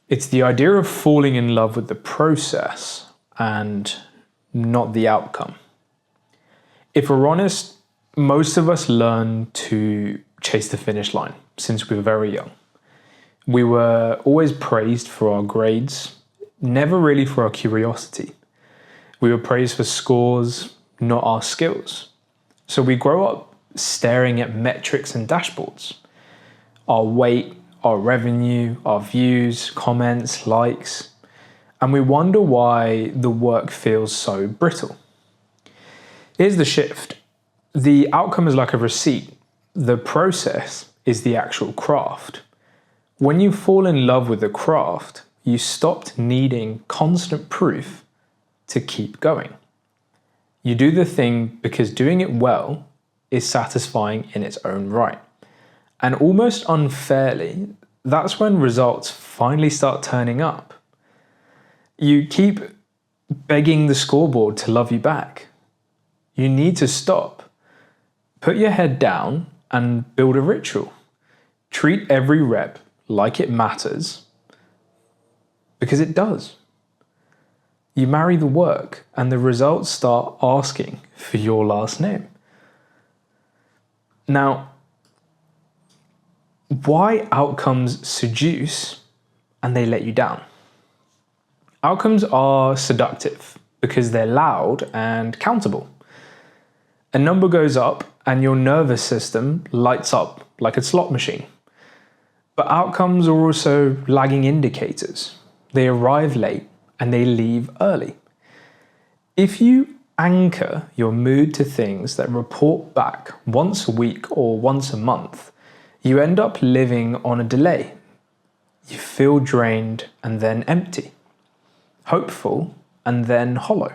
It's the idea of falling in love with the process and not the outcome. If we're honest, most of us learn to chase the finish line since we were very young. We were always praised for our grades, never really for our curiosity. We were praised for scores, not our skills. So we grow up staring at metrics and dashboards. Our weight, our revenue, our views, comments, likes, and we wonder why the work feels so brittle. Here's the shift. The outcome is like a receipt. The process is the actual craft. When you fall in love with the craft, you stopped needing constant proof to keep going. You do the thing because doing it well is satisfying in its own right. And almost unfairly, that's when results finally start turning up. You keep begging the scoreboard to love you back. You need to stop. Put your head down and build a ritual. Treat every rep like it matters, because it does. You marry the work and the results start asking for your last name. Now, why outcomes seduce and they let you down? Outcomes are seductive because they're loud and countable. A number goes up and your nervous system lights up like a slot machine. But outcomes are also lagging indicators. They arrive late and they leave early. If you anchor your mood to things that report back once a week or once a month, you end up living on a delay. You feel drained and then empty, hopeful and then hollow.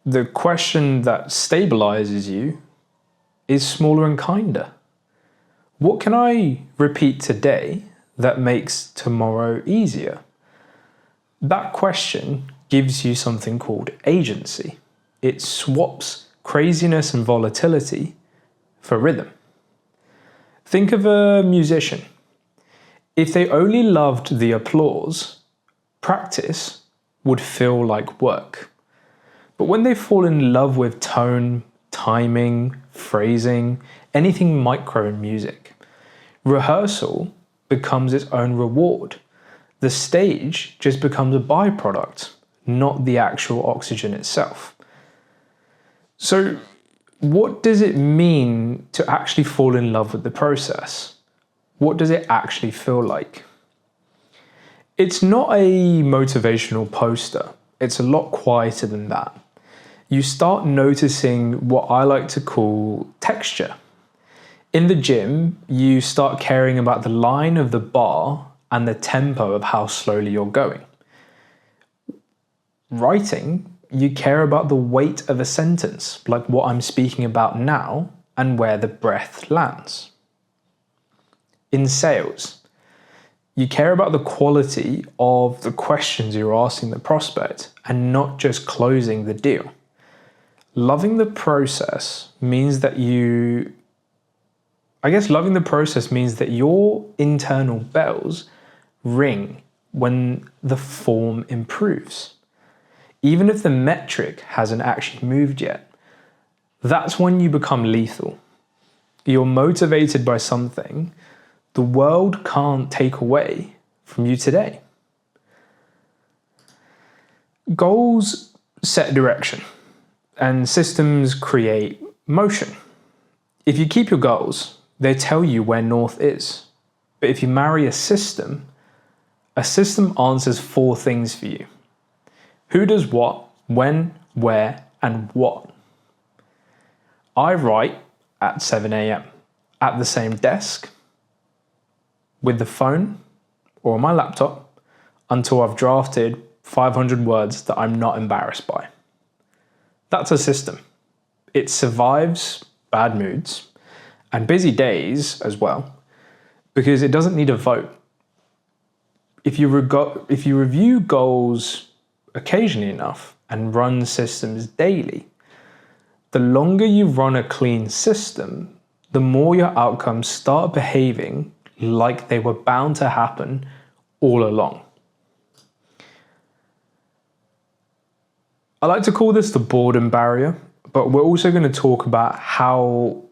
The question that stabilizes you is smaller and kinder. What can I repeat today that makes tomorrow easier? That question gives you something called agency. It swaps craziness and volatility for rhythm. Think of a musician. If they only loved the applause, practice would feel like work. But when they fall in love with tone, timing, phrasing, anything micro in music, rehearsal becomes its own reward. The stage just becomes a byproduct, not the actual oxygen itself. So, what does it mean to actually fall in love with the process? What does it actually feel like? It's not a motivational poster. It's a lot quieter than that. You start noticing what I like to call texture. In the gym, you start caring about the line of the bar and the tempo of how slowly you're going. Writing, you care about the weight of a sentence, like what I'm speaking about now and where the breath lands. In sales, you care about the quality of the questions you're asking the prospect and not just closing the deal. Loving the process means that your internal bells ring when the form improves. Even if the metric hasn't actually moved yet, that's when you become lethal. You're motivated by something the world can't take away from you today. Goals set direction, and systems create motion. If you keep your goals, they tell you where north is. But if you marry a system answers 4 things for you. Who does what, when, where, and what? I write at 7 a.m. at the same desk, with the phone or on my laptop, until I've drafted 500 words that I'm not embarrassed by. That's a system. It survives bad moods and busy days as well, because it doesn't need a vote. If you review goals occasionally enough and run systems daily, the longer you run a clean system, the more your outcomes start behaving like they were bound to happen all along. I like to call this the boredom barrier, but we're also going to talk about how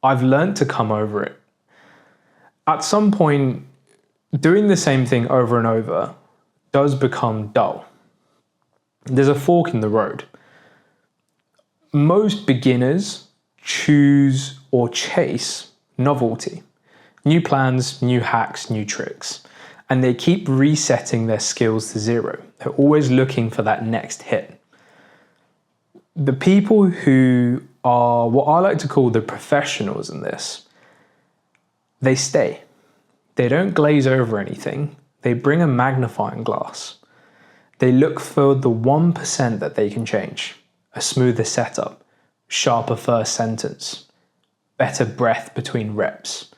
I've learned to come over it. At some point, doing the same thing over and over does become dull. There's a fork in the road. Most beginners choose or chase novelty, new plans, new hacks, new tricks, and they keep resetting their skills to zero. They're always looking for that next hit. The people who are what I like to call the professionals in this, they stay. They don't glaze over anything. They bring a magnifying glass. They look for the 1% that they can change. A smoother setup, sharper first sentence, better breath between reps,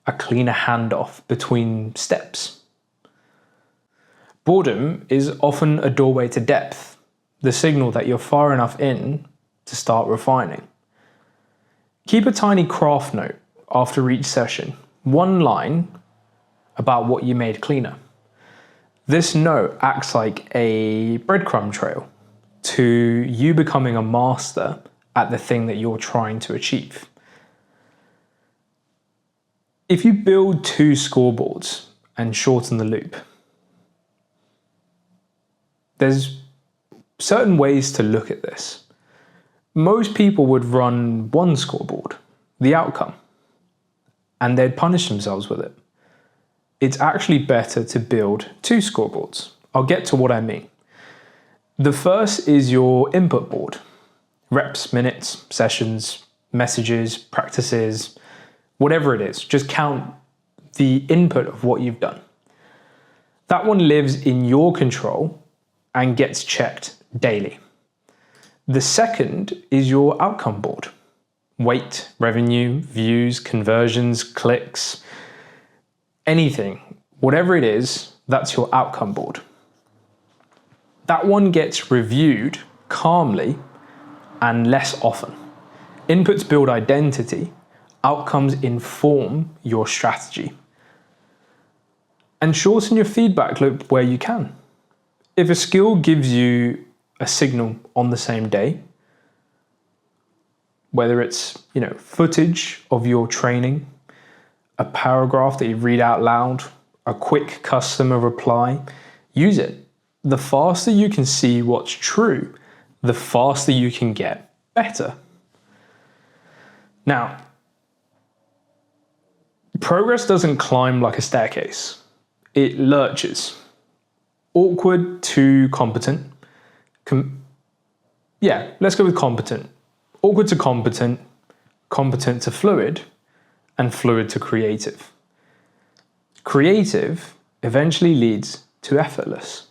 a cleaner handoff between steps. Boredom is often a doorway to depth, the signal that you're far enough in to start refining. Keep a tiny craft note after each session, one line about what you made cleaner. This note acts like a breadcrumb trail to you becoming a master at the thing that you're trying to achieve. If you build 2 scoreboards and shorten the loop, there's certain ways to look at this. Most people would run 1 scoreboard, the outcome, and they'd punish themselves with it. It's actually better to build 2 scoreboards. I'll get to what I mean. The first is your input board. Reps, minutes, sessions, messages, practices, whatever it is. Just count the input of what you've done. That one lives in your control and gets checked daily. The second is your outcome board. Weight, revenue, views, conversions, clicks, anything, whatever it is, that's your outcome board. That one gets reviewed calmly and less often. Inputs build identity, outcomes inform your strategy. And shorten your feedback loop where you can. If a skill gives you a signal on the same day, whether it's, footage of your training, a paragraph that you read out loud, a quick customer reply, use it. The faster you can see what's true, the faster you can get better. Now, progress doesn't climb like a staircase. It lurches. Awkward to competent. Let's go with competent. Awkward to competent, competent to fluid, and fluid to creative. Creative eventually leads to effortless.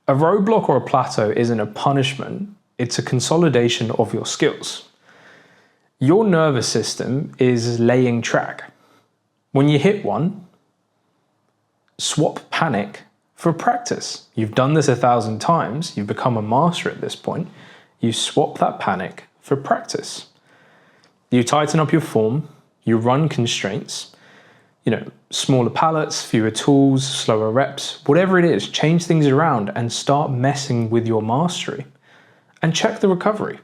A roadblock or a plateau isn't a punishment, it's a consolidation of your skills. Your nervous system is laying track. When you hit one, swap panic for practice. You've done this 1,000 times, you've become a master at this point. You swap that panic for practice. You tighten up your form, you run constraints, smaller pallets, fewer tools, slower reps, whatever it is, change things around and start messing with your mastery. And check the recovery.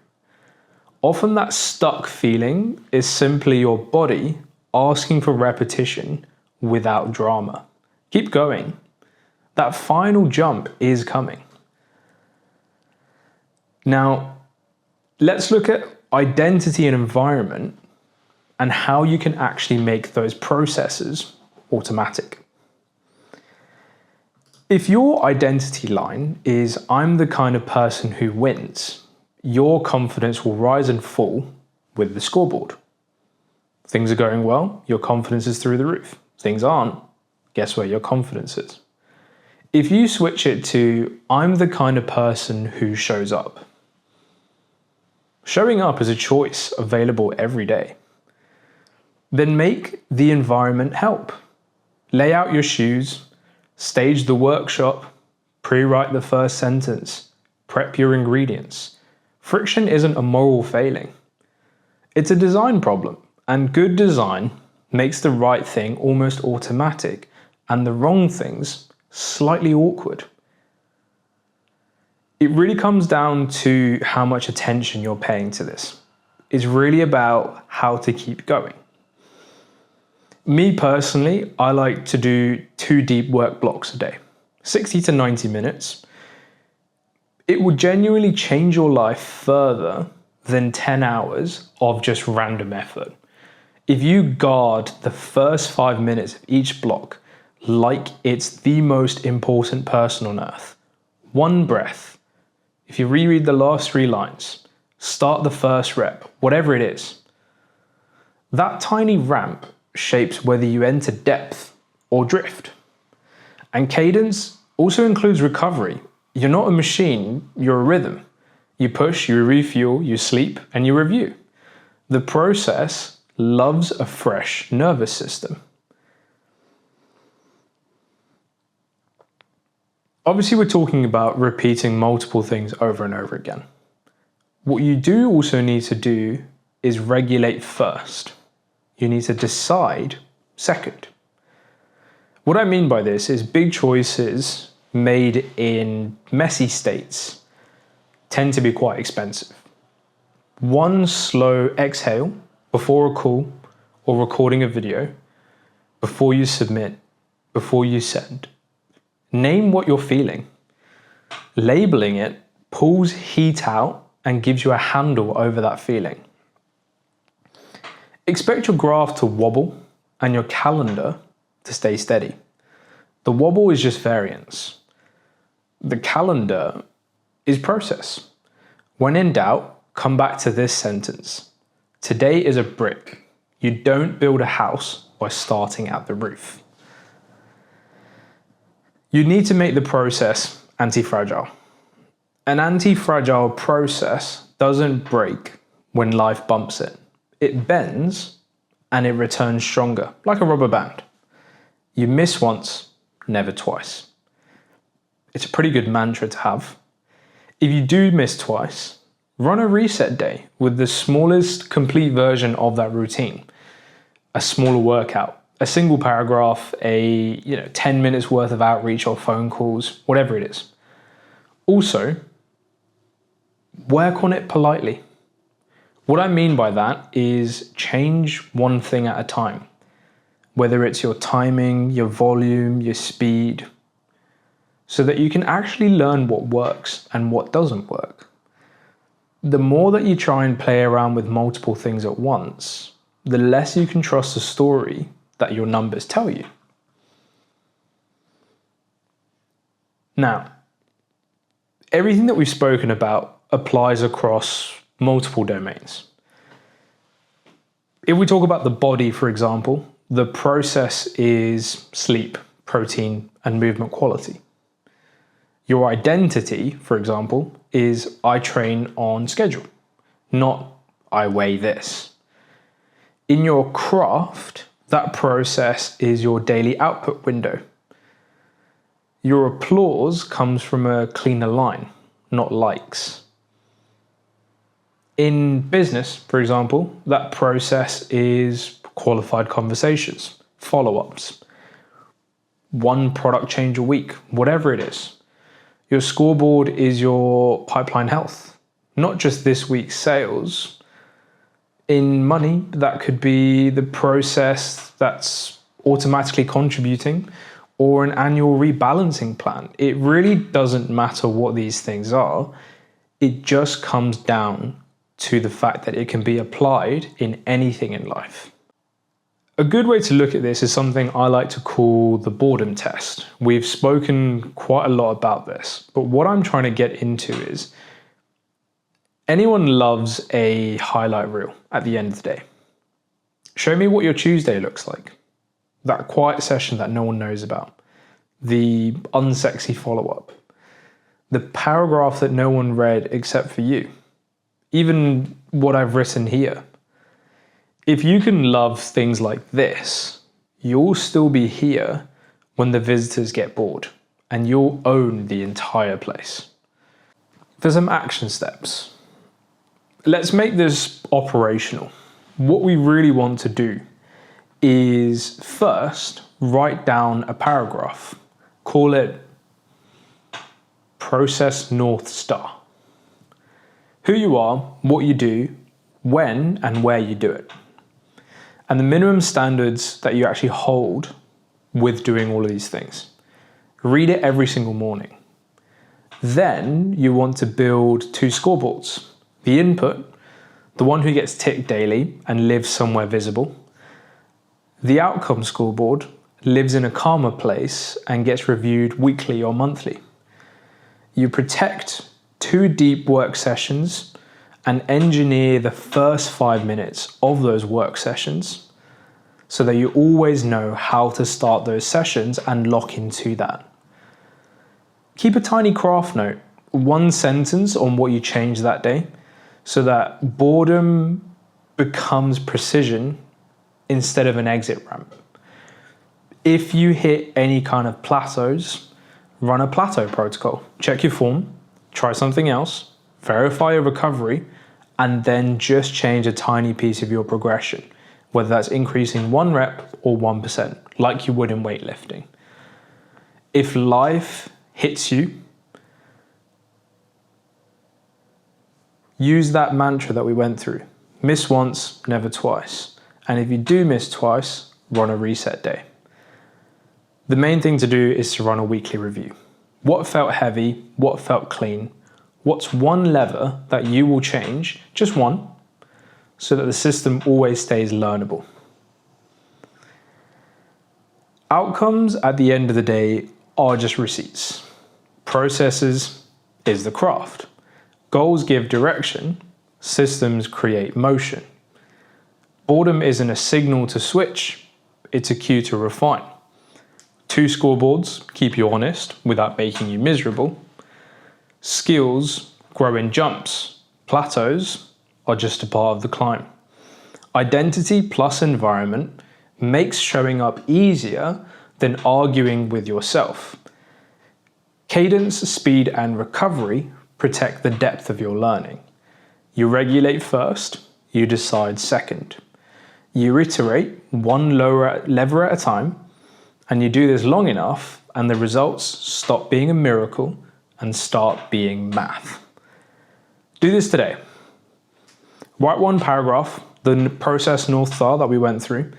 Often that stuck feeling is simply your body asking for repetition without drama. Keep going. That final jump is coming. Now, let's look at identity and environment and how you can actually make those processes automatic. If your identity line is I'm the kind of person who wins, your confidence will rise and fall with the scoreboard. Things are going well, your confidence is through the roof. Things aren't, guess where your confidence is. If you switch it to I'm the kind of person who shows up. Showing up is a choice available every day. Then make the environment help. Lay out your shoes, stage the workshop, pre-write the first sentence, prep your ingredients. Friction isn't a moral failing. It's a design problem, and good design makes the right thing almost automatic and the wrong things slightly awkward. It really comes down to how much attention you're paying to this. It's really about how to keep going. Me personally, I like to do 2 deep work blocks a day, 60 to 90 minutes. It will genuinely change your life further than 10 hours of just random effort. If you guard the first 5 minutes of each block like it's the most important person on earth, one breath, if you reread the last 3 lines, start the first rep, whatever it is, that tiny ramp shapes whether you enter depth or drift. And cadence also includes recovery. You're not a machine, you're a rhythm. You push, you refuel, you sleep, and you review. The process loves a fresh nervous system. Obviously, we're talking about repeating multiple things over and over again. What you do also need to do is regulate first. You need to decide second. What I mean by this is big choices made in messy states tend to be quite expensive. One slow exhale before a call or recording a video, before you submit, before you send. Name what you're feeling. Labeling it pulls heat out and gives you a handle over that feeling. Expect your graph to wobble and your calendar to stay steady. The wobble is just variance. The calendar is process. When in doubt, come back to this sentence. Today is a brick. You don't build a house by starting at the roof. You need to make the process anti-fragile. An anti-fragile process doesn't break when life bumps it. It bends and it returns stronger, like a rubber band. You miss once, never twice. It's a pretty good mantra to have. If you do miss twice, run a reset day with the smallest complete version of that routine. A smaller workout, a single paragraph, 10 minutes worth of outreach or phone calls, whatever it is. Also, work on it politely. What I mean by that is change one thing at a time, whether it's your timing, your volume, your speed, so that you can actually learn what works and what doesn't work. The more that you try and play around with multiple things at once, the less you can trust the story that your numbers tell you. Now, everything that we've spoken about applies across multiple domains. If we talk about the body, for example, the process is sleep, protein, and movement quality. Your identity, for example, is I train on schedule, not I weigh this. In your craft, that process is your daily output window. Your applause comes from a cleaner line, not likes. In business, for example, that process is qualified conversations, follow-ups, one product change a week, whatever it is. Your scoreboard is your pipeline health, not just this week's sales. In money, that could be the process that's automatically contributing or an annual rebalancing plan. It really doesn't matter what these things are. It just comes down to the fact that it can be applied in anything in life. A good way to look at this is something I like to call the boredom test. We've spoken quite a lot about this, but what I'm trying to get into is anyone loves a highlight reel at the end of the day. Show me what your Tuesday looks like. That quiet session that no one knows about. The unsexy follow-up. The paragraph that no one read except for you. Even what I've written here. If you can love things like this, you'll still be here when the visitors get bored, and you'll own the entire place. For some action steps, let's make this operational. What we really want to do is first write down a paragraph. Call it Process North Star. Who you are, what you do, when and where you do it. And the minimum standards that you actually hold with doing all of these things. Read it every single morning. Then you want to build 2 scoreboards. The input, the one who gets ticked daily and lives somewhere visible. The outcome scoreboard lives in a calmer place and gets reviewed weekly or monthly. You protect 2 deep work sessions and engineer the first 5 minutes of those work sessions so that you always know how to start those sessions and lock into that. Keep a tiny craft note, 1 sentence on what you changed that day, so that boredom becomes precision instead of an exit ramp. If you hit any kind of plateaus, run a plateau protocol. Check your form, try something else, verify your recovery, and then just change a tiny piece of your progression, whether that's increasing 1 rep or 1%, like you would in weightlifting. If life hits you, use that mantra that we went through. Miss once, never twice. And if you do miss twice, run a reset day. The main thing to do is to run a weekly review. What felt heavy? What felt clean? What's 1 lever that you will change, just 1, so that the system always stays learnable. Outcomes at the end of the day are just receipts. Processes is the craft. Goals give direction, systems create motion. Boredom isn't a signal to switch, it's a cue to refine. 2 scoreboards keep you honest without making you miserable. Skills grow in jumps. Plateaus are just a part of the climb. Identity plus environment makes showing up easier than arguing with yourself. Cadence, speed, and recovery protect the depth of your learning. You regulate first, you decide second. You iterate 1 lower lever at a time, and you do this long enough, and the results stop being a miracle and start being math. Do this today. Write 1 paragraph, the process North Star that we went through.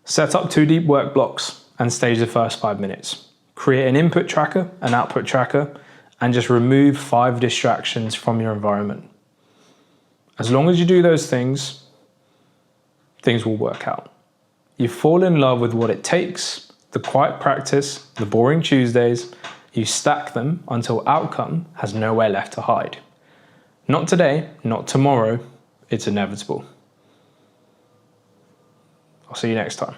Set up 2 deep work blocks and stage the first 5 minutes. Create an input tracker, an output tracker, and just remove 5 distractions from your environment. As long as you do those things, things will work out. You fall in love with what it takes, the quiet practice, the boring Tuesdays. You stack them until outcome has nowhere left to hide. Not today, not tomorrow, it's inevitable. I'll see you next time.